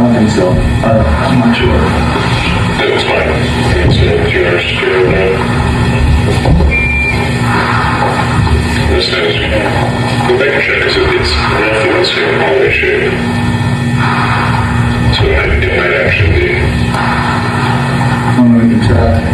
don't think so. I'm not sure. That's fine. It's this is go back and check because it's roughly the same hallway shape. So it might actually be. I'm going to check.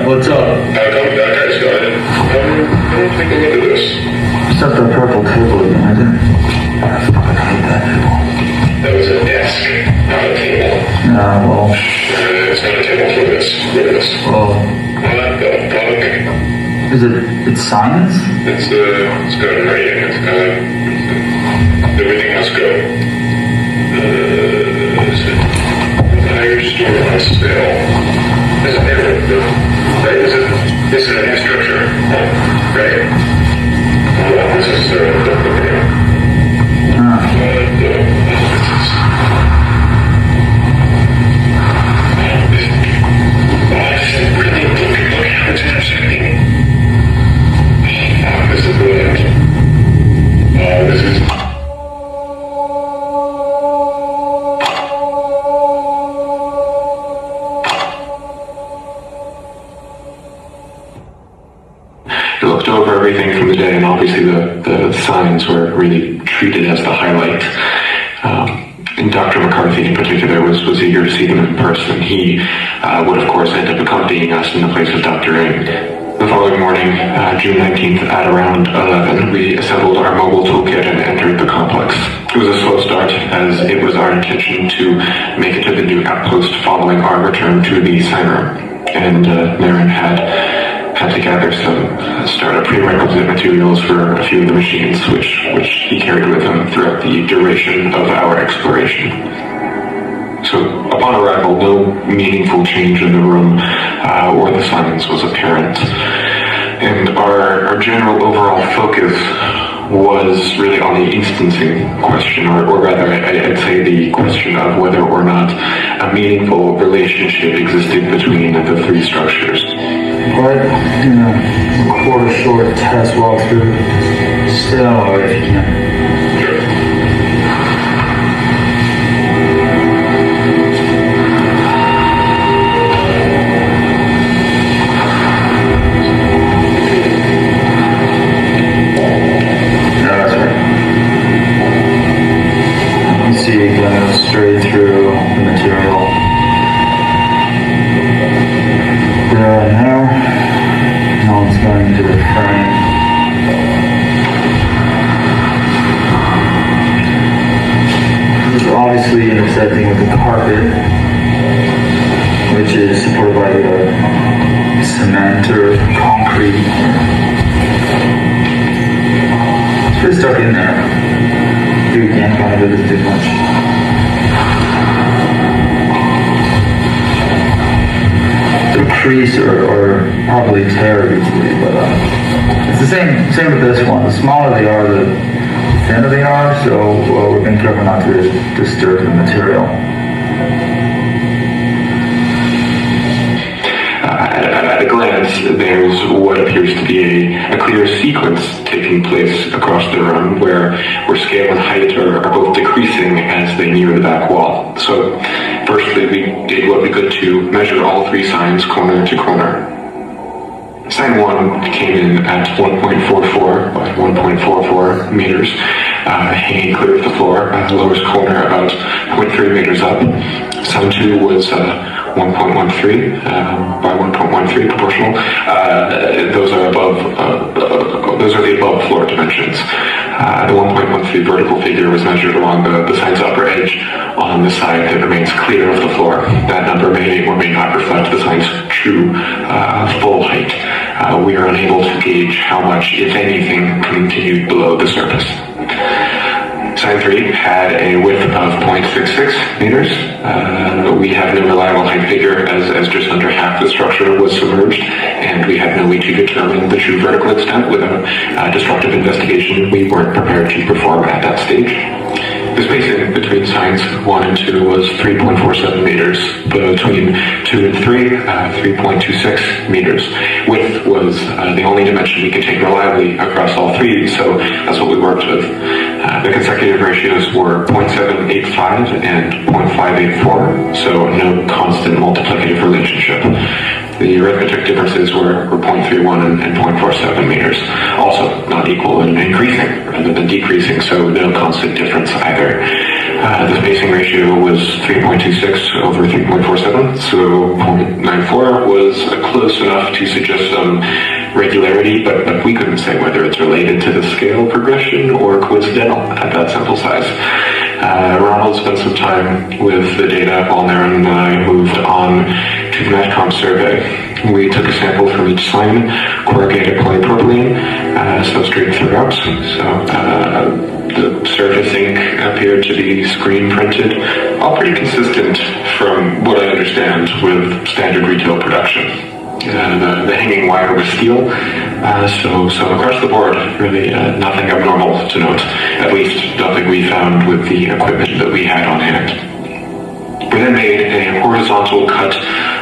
What's up? That guy's got it. Take a look at this. Set the purple table again. I fucking hate that table. That was a desk, not a table. Well. It's not a table for this. Look at this. Well. What the fuck? It's science? It's got a rating. Everything must go. Higher store on sale. This is a new structure, right? Well, this is the really look how it's intersecting. This is brilliant. This is. He looked over everything from the day, and obviously the signs were really treated as the highlight. And Dr. McCarthy in particular was eager to see them in person. He would, of course, end up accompanying us in the place of Dr. Ng. The following morning, June 19th, at around 11, we assembled our mobile toolkit and entered the complex. It was a slow start, as it was our intention to make it to the new outpost following our return to the sign room. And Naren had to gather some startup prerequisite materials for a few of the machines, which he carried with him throughout the duration of our exploration. So, upon arrival, no meaningful change in the room or the silence was apparent. And our general overall focus was really on the instancing question, or rather, I'd say the question of whether or not a meaningful relationship existed between the three structures. But, a quarter short test walkthrough. Still, if you can. Straight through the material. There and there. Now it's going to the frame. This is obviously intersecting with the carpet, which is supported by cement or concrete. It's pretty stuck in there. You can't kind of do this too much. The crease or probably tear easily, but it's the same with this one. The smaller they are, the thinner they are, so we're being careful not to disturb the material. At a glance, there's what appears to be a clear sequence taking place across the room where scale and height are both decreasing as they near the back wall. So, firstly, we did what we could to measure all three signs corner to corner. Sign 1 came in at 1.44 by 1.44 meters, hanging clear of the floor, lowest corner about 0.3 meters up. Sign 2 was 1.13 by 1.13 proportional. Those are the above floor dimensions. The 1.13 vertical figure was measured along the sign's upper edge on the side that remains clear of the floor. That number may or may not reflect the sign's true full height. We are unable to gauge how much, if anything, continued below the surface. Sign 3 had a width of 0.66 meters. We have no reliable height figure as just under half the structure was submerged, and we had no way to determine the true vertical extent without destructive investigation. We weren't prepared to perform at that stage. The spacing between signs 1 and 2 was 3.47 meters. Between 2 and 3, 3.26 meters. Width was the only dimension we could take reliably across all three, so that's what we worked with. The consecutive ratios were 0.785 and 0.584, so no constant multiplicative relationship. The arithmetic differences were 0.31 and 0.47 meters, also not equal and increasing rather than decreasing, so no constant difference either. The spacing ratio was 3.26 over 3.47, so 0.94 was close enough to suggest some regularity, but we couldn't say whether it's related to the scale progression or coincidental at that sample size. Ronald spent some time with the data while Naren and I moved on to the Metcom survey. We took a sample from each sign, corrugated polypropylene, substrate throughout, so the surface ink appeared to be screen printed, all pretty consistent from what I understand with standard retail production. The hanging wire was steel, so across the board, really nothing abnormal to note, at least nothing we found with the equipment that we had on hand. We then made a horizontal cut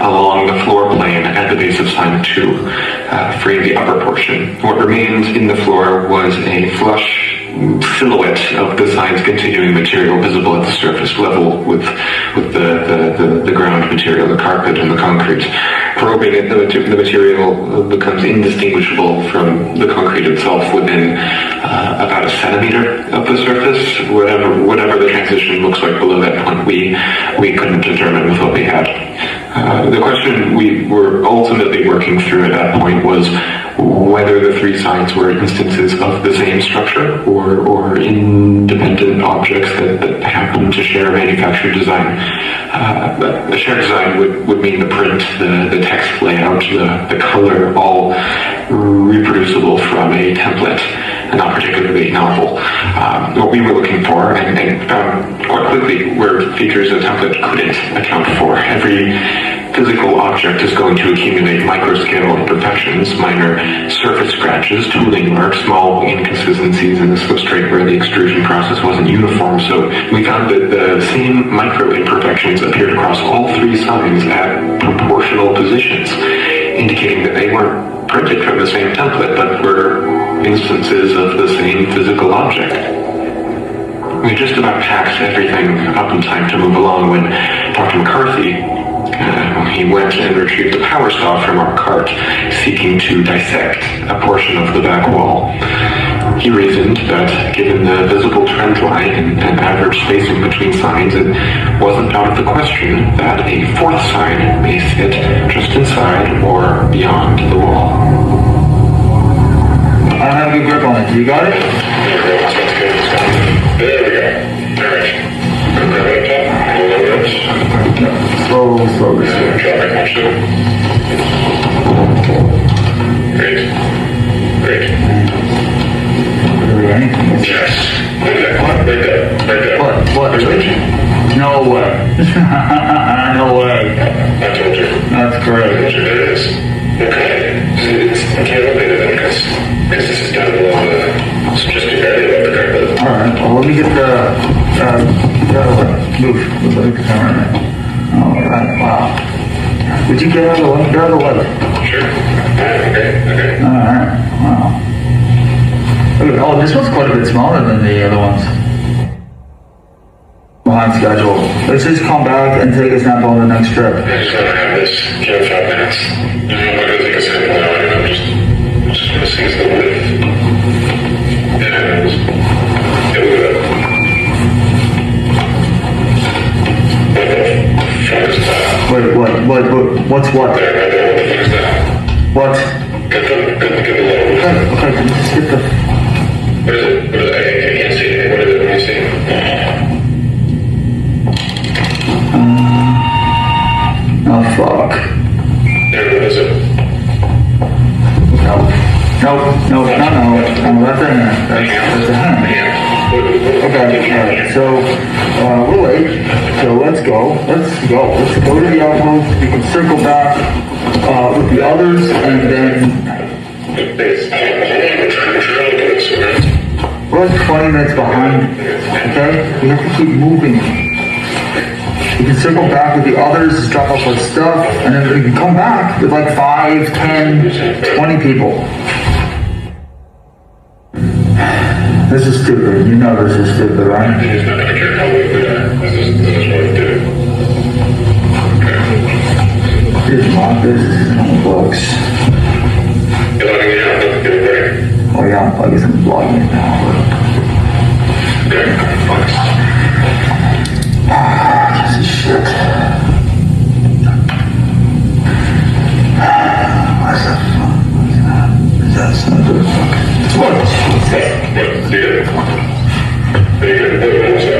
along the floor plane at the base of sign 2, freeing the upper portion. What remained in the floor was a flush silhouette of the sign's continuing material visible at the surface level with the ground material, the carpet and the concrete. Probing it, the material becomes indistinguishable from the concrete itself within about a centimeter of the surface. Whatever the transition looks like below that point, we couldn't determine with what we had. The question we were ultimately working through at that point was whether the three signs were instances of the same structure or independent objects that happen to share a manufactured design. The shared design would mean the print, the text layout, the color, all reproducible from a template, and not particularly novel. What we were looking for, and found quite quickly, were features a template couldn't account for. Every physical object is going to accumulate microscale imperfections, minor surface scratches, tooling marks, small inconsistencies in the substrate where the extrusion process wasn't uniform. So we found that the same micro imperfections appeared across all three signs at proportional positions, indicating that they weren't printed from the same template, but were instances of the same physical object. We just about packed everything up in time to move along when Dr. McCarthy he went and retrieved the power saw from our cart, seeking to dissect a portion of the back wall. He reasoned that, given the visible trend line and average spacing between signs, it wasn't out of the question that a fourth sign may sit just inside or beyond the wall. I don't have a good grip on it. You got it? There we go. All right. Slow. Great. Yes. What? Really? No way. No way. I told you. That's great. It is. Okay. It's elevated then because this is down below it's just barely above the carpet. Alright, well let me get the move the camera. Alright, wow. Would you get out of the leather? Sure. Okay. Alright, wow. Oh, this one's quite a bit smaller than the other ones. Behind schedule. Let's just come back and take a sample on the next trip. I just want to have this 5 minutes. Because like I said, no, I'm just gonna see the width. And it would What's what? there, right there, what the fuck is that? What? Get the logo. Okay, can you just get the... What is it? I can't see it. What is it? Let me see. Oh, fuck. There, what is it? No, that's a hand. That's a hand. Okay, alright, so, we're late, so let's go to the outpost, we can circle back, with the others, and then, we're like 20 minutes behind, okay? We have to keep moving. We can circle back with the others, just drop off our stuff, and then we can come back with like 5, 10, 20 people. This is stupid. You know this is stupid, right? He's not gonna care how late we are. This is what he did. Okay. Here's my business in the books. You're logging in now. Get a break. Oh yeah, I guess I'm logging in now. Okay. Focus. This is shit. What's that? That's not good.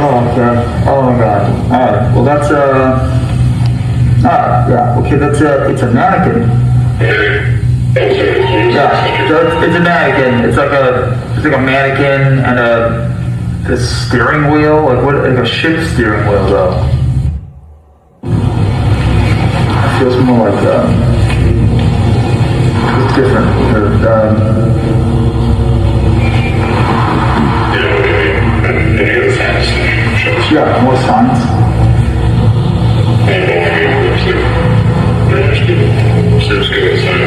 Oh god. Oh my god. Alright. Well that's alright, yeah. Okay, that's it's a mannequin. Yeah, so it's a mannequin. It's like a mannequin and a steering wheel, like a ship steering wheel though. It feels more like it's different. Yeah, more signs. Seems good inside.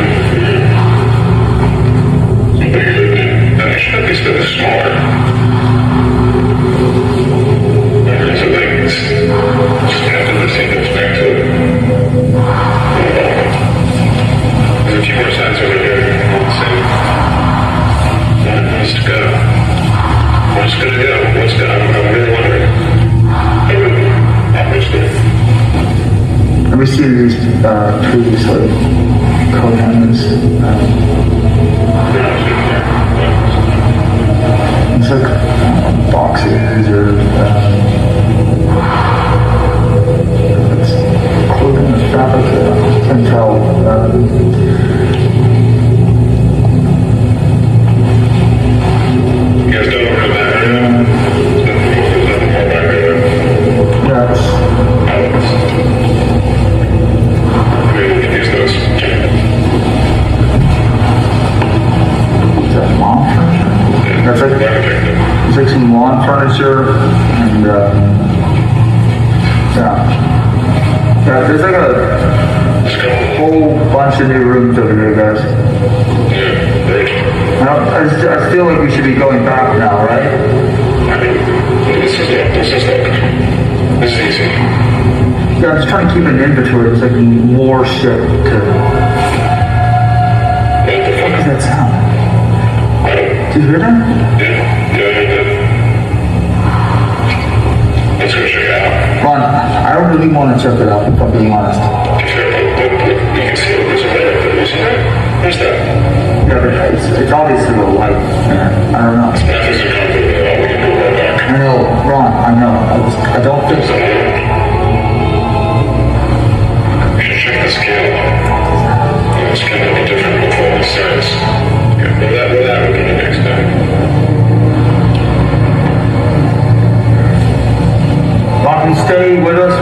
I should be still smaller. There's a link. Just after the scene that's back to it. There's a few more signs over here. Let's go. What's gonna go? What's gonna? I'm really wondering. Let me see these previously co-tenants. It's like boxes or it's clothing or fabric. I can't tell. You guys don't know that, right? Yeah, it's, that's like, it's like some lawn furniture and yeah, there's like a whole bunch of new rooms over here, guys. I feel like we should be going back now, right? This is easy. Yeah, I'm just trying to keep an inventory. There's like more shit to... What is that sound? Did you hear that? Yeah. Let's go check it out. Ron, I don't really want to check it out, if I'm being honest. You can see it. There's a light. You see that? Where's that? Yeah, but it's obviously the light, man. I don't know. It's not physical. We can do it back. I know, Ron, I know. I don't think so. We should check the scale. It's kind of different with all the size. Yeah, but that we can do next time. Ron, can you stay with us